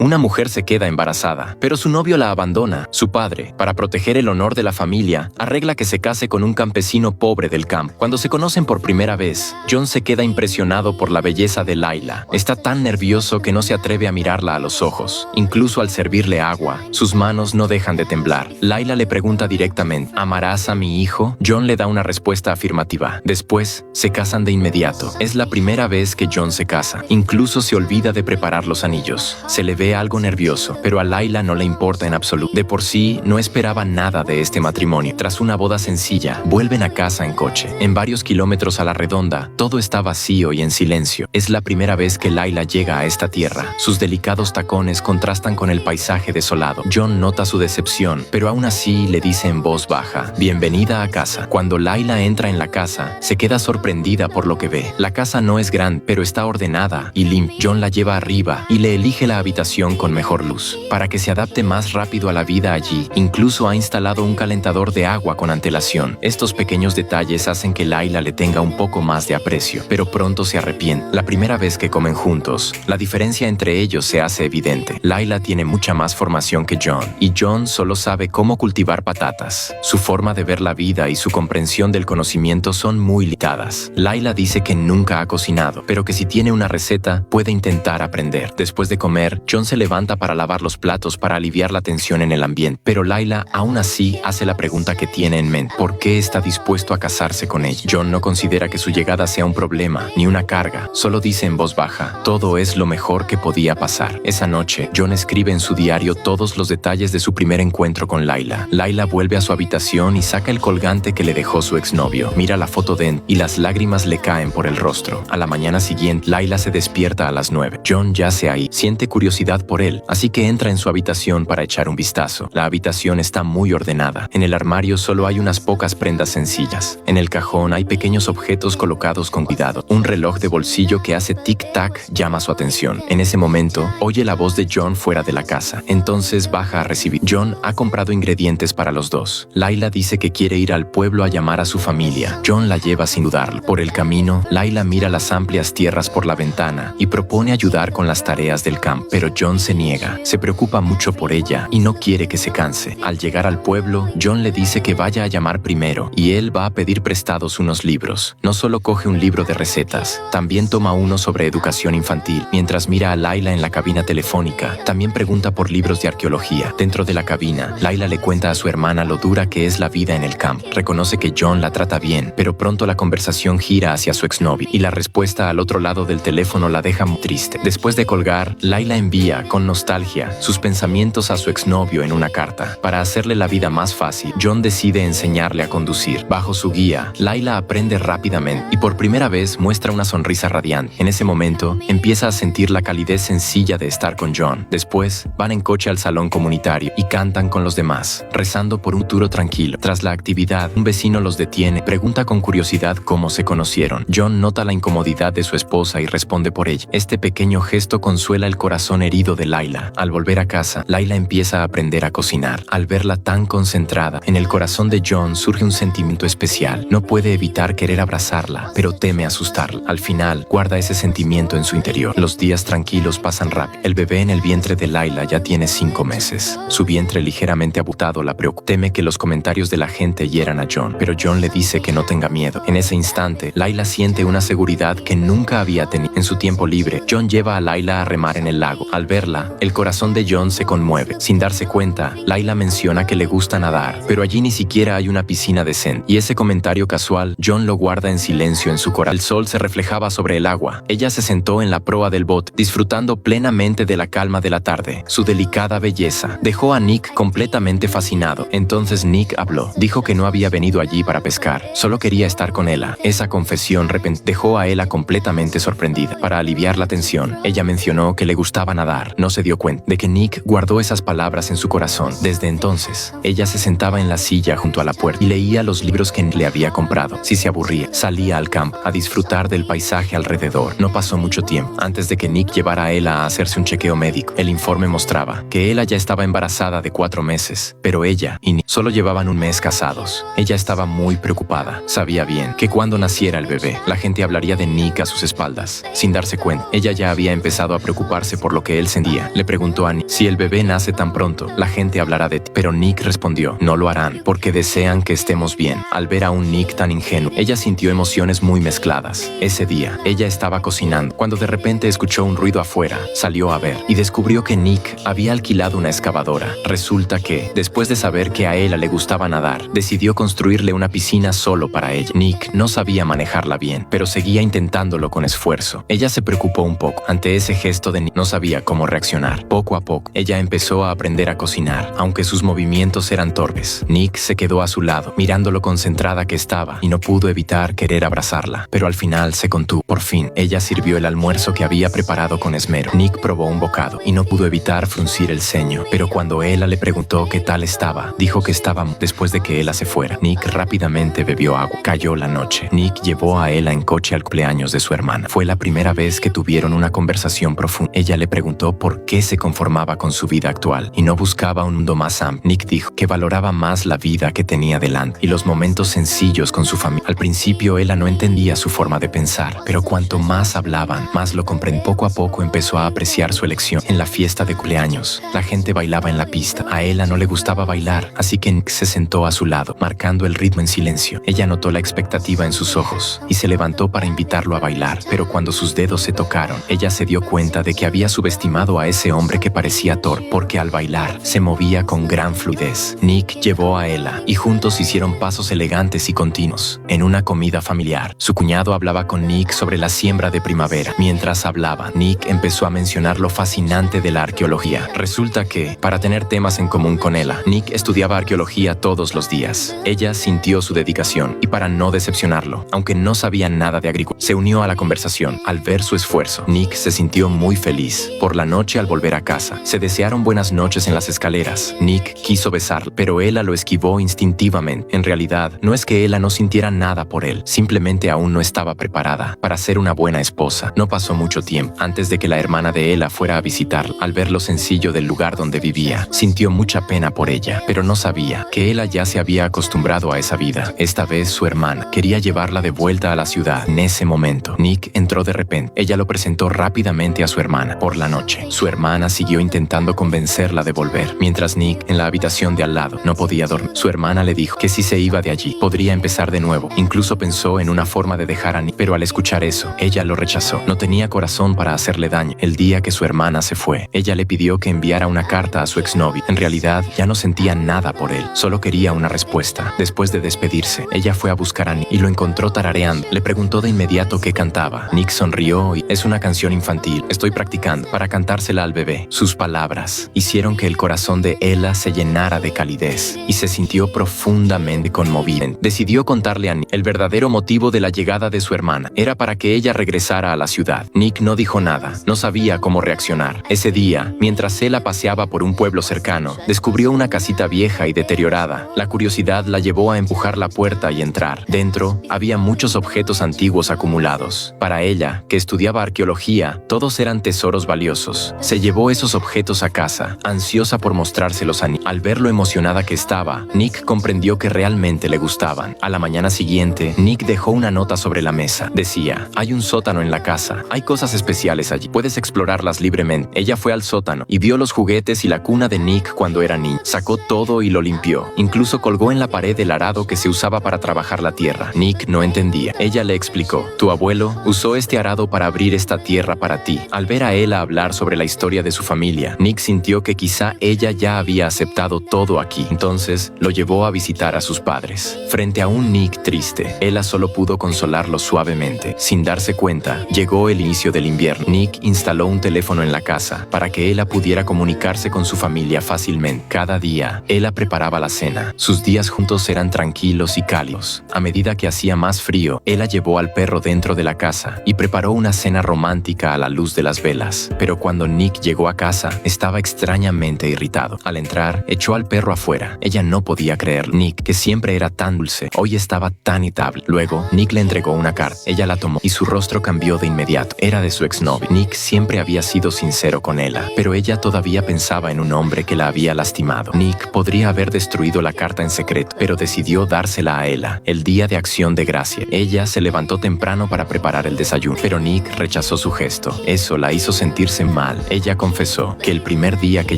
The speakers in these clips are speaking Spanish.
Una mujer se queda embarazada, pero su novio la abandona. Su padre, para proteger el honor de la familia, arregla que se case con un campesino pobre del campo. Cuando se conocen por primera vez, John se queda impresionado por la belleza de Layla. Está tan nervioso que no se atreve a mirarla a los ojos. Incluso al servirle agua, sus manos no dejan de temblar. Layla le pregunta directamente, ¿amarás a mi hijo? John le da una respuesta afirmativa. Después, se casan de inmediato. Es la primera vez que John se casa. Incluso se olvida de preparar los anillos. Se le ve algo nervioso, pero a Layla no le importa en absoluto. De por sí, no esperaba nada de este matrimonio. Tras una boda sencilla, vuelven a casa en coche. En varios kilómetros a la redonda, todo está vacío y en silencio. Es la primera vez que Layla llega a esta tierra. Sus delicados tacones contrastan con el paisaje desolado. John nota su decepción, pero aún así le dice en voz baja, «Bienvenida a casa». Cuando Layla entra en la casa, se queda sorprendida por lo que ve. La casa no es grande, pero está ordenada y limpia. John la lleva arriba y le elige la habitación con mejor luz. Para que se adapte más rápido a la vida allí, incluso ha instalado un calentador de agua con antelación. Estos pequeños detalles hacen que Layla le tenga un poco más de aprecio, pero pronto se arrepiente. La primera vez que comen juntos, la diferencia entre ellos se hace evidente. Layla tiene mucha más formación que John, y John solo sabe cómo cultivar patatas. Su forma de ver la vida y su comprensión del conocimiento son muy limitadas. Layla dice que nunca ha cocinado, pero que si tiene una receta, puede intentar aprender. Después de comer, John se levanta para lavar los platos para aliviar la tensión en el ambiente, pero Layla aún así hace la pregunta que tiene en mente. ¿Por qué está dispuesto a casarse con ella? John no considera que su llegada sea un problema, ni una carga. Solo dice en voz baja, todo es lo mejor que podía pasar. Esa noche, John escribe en su diario todos los detalles de su primer encuentro con Layla. Layla vuelve a su habitación y saca el colgante que le dejó su exnovio. Mira la foto de él y las lágrimas le caen por el rostro. A la mañana siguiente, Layla se despierta a las 9. John yace ahí. Siente curiosidad por él, así que entra en su habitación para echar un vistazo. La habitación está muy ordenada. En el armario solo hay unas pocas prendas sencillas. En el cajón hay pequeños objetos colocados con cuidado. Un reloj de bolsillo que hace tic-tac llama su atención. En ese momento, oye la voz de John fuera de la casa. Entonces baja a recibir. John ha comprado ingredientes para los dos. Layla dice que quiere ir al pueblo a llamar a su familia. John la lleva sin dudarlo. Por el camino, Layla mira las amplias tierras por la ventana y propone ayudar con las tareas del campo. Pero John se niega. Se preocupa mucho por ella y no quiere que se canse. Al llegar al pueblo, John le dice que vaya a llamar primero y él va a pedir prestados unos libros. No solo coge un libro de recetas, también toma uno sobre educación infantil. Mientras mira a Layla en la cabina telefónica, también pregunta por libros de arqueología. Dentro de la cabina, Layla le cuenta a su hermana lo dura que es la vida en el campo. Reconoce que John la trata bien, pero pronto la conversación gira hacia su exnovio y la respuesta al otro lado del teléfono la deja muy triste. Después de colgar, Layla envía, con nostalgia, sus pensamientos a su exnovio en una carta. Para hacerle la vida más fácil, John decide enseñarle a conducir. Bajo su guía, Layla aprende rápidamente y por primera vez muestra una sonrisa radiante. En ese momento, empieza a sentir la calidez sencilla de estar con John. Después, van en coche al salón comunitario y cantan con los demás, rezando por un futuro tranquilo. Tras la actividad, un vecino los detiene, pregunta con curiosidad cómo se conocieron. John nota la incomodidad de su esposa y responde por ella. Este pequeño gesto consuela el corazón herido de Layla. Al volver a casa, Layla empieza a aprender a cocinar. Al verla tan concentrada, en el corazón de John surge un sentimiento especial. No puede evitar querer abrazarla, pero teme asustarla. Al final, guarda ese sentimiento en su interior. Los días tranquilos pasan rápido. El bebé en el vientre de Layla ya tiene 5 meses. Su vientre ligeramente abultado la preocupa. Teme que los comentarios de la gente hieran a John, pero John le dice que no tenga miedo. En ese instante, Layla siente una seguridad que nunca había tenido. En su tiempo libre, John lleva a Layla a remar en el lago. Al verla, el corazón de John se conmueve. Sin darse cuenta, Layla menciona que le gusta nadar, pero allí ni siquiera hay una piscina decente. Y ese comentario casual, John lo guarda en silencio en su corazón. El sol se reflejaba sobre el agua. Ella se sentó en la proa del bote, disfrutando plenamente de la calma de la tarde. Su delicada belleza dejó a Nick completamente fascinado. Entonces Nick habló. Dijo que no había venido allí para pescar, solo quería estar con ella. Esa confesión dejó a ella completamente sorprendida. Para aliviar la tensión, ella mencionó que le gustaba nadar. No se dio cuenta de que Nick guardó esas palabras en su corazón. Desde entonces, ella se sentaba en la silla junto a la puerta y leía los libros que le había comprado. Si se aburría, salía al campo a disfrutar del paisaje alrededor. No pasó mucho tiempo antes de que Nick llevara a ella a hacerse un chequeo médico. El informe mostraba que ella ya estaba embarazada de 4 meses, pero ella y Nick solo llevaban un mes casados. Ella estaba muy preocupada. Sabía bien que cuando naciera el bebé, la gente hablaría de Nick a sus espaldas. Sin darse cuenta, ella ya había empezado a preocuparse por lo que él sentía. Le preguntó a Nick: si el bebé nace tan pronto, la gente hablará de ti. Pero Nick respondió: no lo harán, porque desean que estemos bien. Al ver a un Nick tan ingenuo, ella sintió emociones muy mezcladas. Ese día, ella estaba cocinando, cuando de repente escuchó un ruido afuera. Salió a ver, y descubrió que Nick había alquilado una excavadora. Resulta que, después de saber que a ella le gustaba nadar, decidió construirle una piscina solo para ella. Nick no sabía manejarla bien, pero seguía intentándolo con esfuerzo. Ella se preocupó un poco. Ante ese gesto de Nick, no sabía cómo reaccionar. Poco a poco, ella empezó a aprender a cocinar, aunque sus movimientos eran torpes. Nick se quedó a su lado, mirando lo concentrada que estaba, y no pudo evitar querer abrazarla, pero al final se contuvo. Por fin, ella sirvió el almuerzo que había preparado con esmero. Nick probó un bocado, y no pudo evitar fruncir el ceño, pero cuando Ella le preguntó qué tal estaba, dijo que estaba después de que Ella se fuera. Nick rápidamente bebió agua. Cayó la noche. Nick llevó a Ella en coche al cumpleaños de su hermana. Fue la primera vez que tuvieron una conversación profunda. Ella le preguntó por qué se conformaba con su vida actual y no buscaba un mundo más amplio. Nick dijo que valoraba más la vida que tenía delante y los momentos sencillos con su familia. Al principio Ella no entendía su forma de pensar, pero cuanto más hablaban, más lo comprendió. Poco a poco empezó a apreciar su elección. En la fiesta de cumpleaños, la gente bailaba en la pista. A Ella no le gustaba bailar, así que Nick se sentó a su lado, marcando el ritmo en silencio. Ella notó la expectativa en sus ojos y se levantó para invitarlo a bailar, pero cuando sus dedos se tocaron, ella se dio cuenta de que había subestimado a ese hombre que parecía torpe, porque al bailar se movía con gran fluidez. Nick llevó a Ella y juntos hicieron pasos elegantes y continuos. En una comida familiar, su cuñado hablaba con Nick sobre la siembra de primavera. Mientras hablaba, Nick empezó a mencionar lo fascinante de la arqueología. Resulta que, para tener temas en común con Ella, Nick estudiaba arqueología todos los días. Ella sintió su dedicación y para no decepcionarlo, aunque no sabía nada de agricultura, se unió a la conversación. Al ver su esfuerzo, Nick se sintió muy feliz. Por la noche, al volver a casa, se desearon buenas noches en las escaleras. Nick quiso besarla, pero Ella lo esquivó instintivamente. En realidad, no es que Ella no sintiera nada por él, simplemente aún no estaba preparada para ser una buena esposa. No pasó mucho tiempo antes de que la hermana de Ella fuera a visitarla. Al ver lo sencillo del lugar donde vivía, sintió mucha pena por ella, pero no sabía que Ella ya se había acostumbrado a esa vida. Esta vez su hermana quería llevarla de vuelta a la ciudad. En ese momento, Nick entró de repente. Ella lo presentó rápidamente a su hermana. Por la noche, su hermana siguió intentando convencerla de volver, mientras Nick, en la habitación de al lado, no podía dormir. Su hermana le dijo que si se iba de allí, podría empezar de nuevo. Incluso pensó en una forma de dejar a Nick, pero al escuchar eso, ella lo rechazó. No tenía corazón para hacerle daño. El día que su hermana se fue, ella le pidió que enviara una carta a su exnovio. En realidad, ya no sentía nada por él, solo quería una respuesta. Después de despedirse, ella fue a buscar a Nick y lo encontró tarareando. Le preguntó de inmediato qué cantaba. Nick sonrió y: es una canción infantil. Estoy practicando para cantársela al bebé. Sus palabras hicieron que el corazón de Ella se llenara de calidez y se sintió profundamente conmovida. Decidió contarle a Nick el verdadero motivo de la llegada de su hermana. Era para que ella regresara a la ciudad. Nick no dijo nada, no sabía cómo reaccionar. Ese día, mientras Ella paseaba por un pueblo cercano, descubrió una casita vieja y deteriorada. La curiosidad la llevó a empujar la puerta y entrar. Dentro había muchos objetos antiguos acumulados. Para ella, que estudiaba arqueología, todos eran tesoros valiosos. Se llevó esos objetos a casa, ansiosa por mostrárselos a Nick. Al ver lo emocionada que estaba, Nick comprendió que realmente le gustaban. A la mañana siguiente, Nick dejó una nota sobre la mesa. Decía: hay un sótano en la casa, hay cosas especiales allí, puedes explorarlas libremente. Ella fue al sótano y vio los juguetes y la cuna de Nick cuando era niño. Sacó todo y lo limpió. Incluso colgó en la pared el arado que se usaba para trabajar la tierra. Nick no entendía. Ella le explicó: tu abuelo usó este arado para abrir esta tierra para ti. Al ver a Ella hablar sobre la historia de su familia, Nick sintió que quizá ella ya había aceptado todo aquí. Entonces, lo llevó a visitar a sus padres. Frente a un Nick triste, Ella solo pudo consolarlo suavemente. Sin darse cuenta, llegó el inicio del invierno. Nick instaló un teléfono en la casa para que Ella pudiera comunicarse con su familia fácilmente. Cada día, Ella preparaba la cena. Sus días juntos eran tranquilos y cálidos. A medida que hacía más frío, Ella llevó al perro dentro de la casa y preparó una cena romántica a la luz de las velas. Pero cuando Nick llegó a casa, estaba extrañamente irritado. Al entrar, echó al perro afuera. Ella no podía creerlo. Nick, que siempre era tan dulce, hoy estaba tan irritable. Luego, Nick le entregó una carta. Ella la tomó y su rostro cambió de inmediato. Era de su exnovio. Nick siempre había sido sincero con Ella, pero ella todavía pensaba en un hombre que la había lastimado. Nick podría haber destruido la carta en secreto, pero decidió dársela a Ella. El día de Acción de Gracia, ella se levantó temprano para preparar el desayuno, pero Nick rechazó su gesto. Eso la hizo sentirse mal. Ella confesó que el primer día que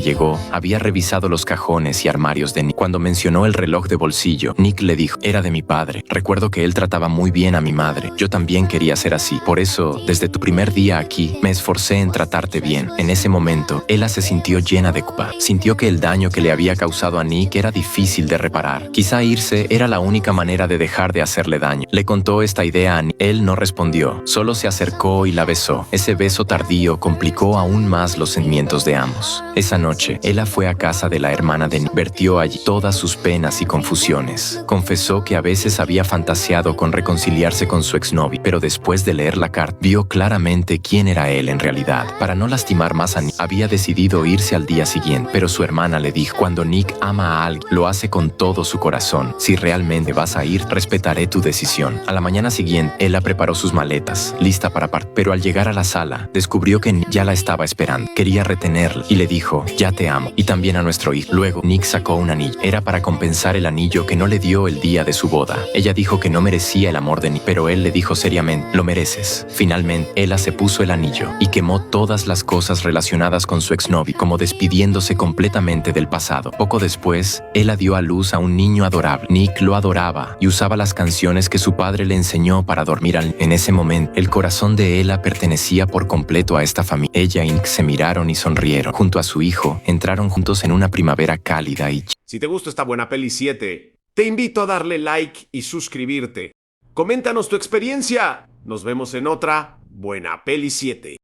llegó había revisado los cajones y armarios de Nick. Cuando mencionó el reloj de bolsillo, Nick le dijo: era de mi padre. Recuerdo que él trataba muy bien a mi madre. Yo también quería ser así. Por eso, desde tu primer día aquí, me esforcé en tratarte bien. En ese momento, Ella se sintió llena de culpa. Sintió que el daño que le había causado a Nick era difícil de reparar. Quizá irse era la única manera de dejar de hacerle daño. Le contó esta idea a Nick. Él no respondió, solo se acercó y la besó. Ese beso tardío complicó aún más los sentimientos de ambos. Esa noche, Ella fue a casa de la hermana de Nick. Vertió allí todas sus penas y confusiones. Confesó que a veces había fantaseado con reconciliarse con su exnovio, pero después de leer la carta, vio claramente quién era él en realidad. Para no lastimar más a Nick, había decidido irse al día siguiente, pero su hermana le dijo: cuando Nick ama a alguien, lo hace con todo su corazón. Si realmente vas a ir, respetaré tu decisión. A la mañana siguiente, Ella preparó sus maletas, lista para partir, pero al llegar a la sala, descubrió que Nick ya la estaba esperando. Quería retenerla y le dijo: ya te amo, y también a nuestro hijo. Luego, Nick sacó un anillo. Era para compensar el anillo que no le dio el día de su boda. Ella dijo que no merecía el amor de Nick, pero él le dijo seriamente: lo mereces. Finalmente, Ella se puso el anillo y quemó todas las cosas relacionadas con su exnovio, como despidiéndose completamente del pasado. Poco después, Ella dio a luz a un niño adorable. Nick lo adoraba y usaba las canciones que su padre le enseñó para dormir. En ese momento, el corazón de Ella pertenecía por completo a esta familia. Ella y Nick se miraron y sonrieron. Junto a su hijo, entraron juntos en una primavera cálida y... Si te gustó esta Buena Peli 7, te invito a darle like y suscribirte. Coméntanos tu experiencia. Nos vemos en otra Buena Peli 7.